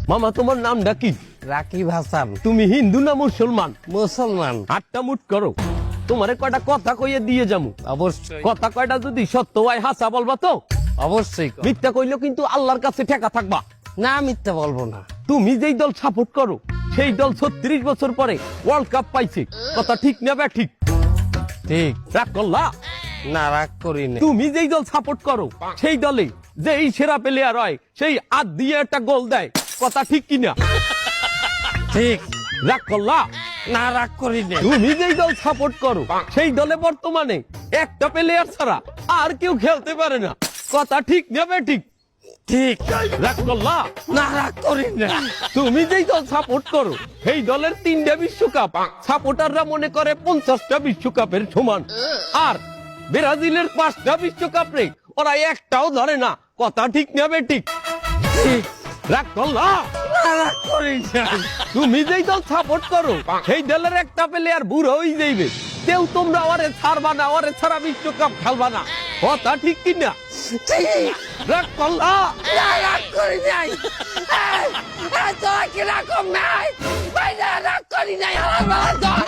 মামা তোমার নামটা কি? রাকিব হাসান। তুমি হিন্দু না মুসলমান? মুসলমান। আটটা মুট করো, তোমারে কয়টা কথা কইয়ে দিয়ে যামু। অবশ্যই কথা কয়টা যদি সত্য হয় হাসা বলবা তো? অবশ্যই কর। মিথ্যা কইলেও কিন্তু আল্লাহর কাছে ঠেকা থাকবা। না মিথ্যা বলবো না। তুমি যেই দল সাপোর্ট করো সেই দল 36 বছর পরে ওয়ার্ল্ড কাপ পাইছে, কথা ঠিক না বে ঠিক? ঠিক। রাগ করলা? না রাগ করি না। তুমি যেই দল সাপোর্ট করো সেই দলে যেই সেরা প্লেয়ার হয় সেই হাত দিয়ে একটা গোল দেয়, কথা ঠিক কিনা? ঠিক। রাগ করলা? না রাগ করি না। তুমি যেই দল সাপোর্ট করো সেই দলে বর্তমানে একটা প্লেয়ার ছাড়া আর কেউ খেলতে পারে না, কথা ঠিক না বে ঠিক? ঠিক। রাগ করলা? না রাগ করি না। তুমি যেই দল সাপোর্ট করো সেই দলের 3টা বিশ্বকাপ সাপোর্টাররা মনে করে 50টা বিশ্বকাপের সমান, আর ব্রাজিলের 5টা বিশ্বকাপ রে ওরা একটাও ধরে না, কথা ঠিক না বে ঠিক? ঠিক। রাগ করলা? না রাগ করি না। তুমি যেই দল সাপোর্ট করো সেই দলের একটা প্লেয়ার বুড়ো হয়ে যাইবে, কেউ তোমরা ওরে ছাড়বা না, ওরে ছাড়া বিশ্বকাপ খেলবা না, কথা ঠিক কিনা? ঠিক। রাগ করলা? না রাগ করি নাই। তোরা কি রাগ নাই? ভাই না রাগ করি নাই। আমার বাবা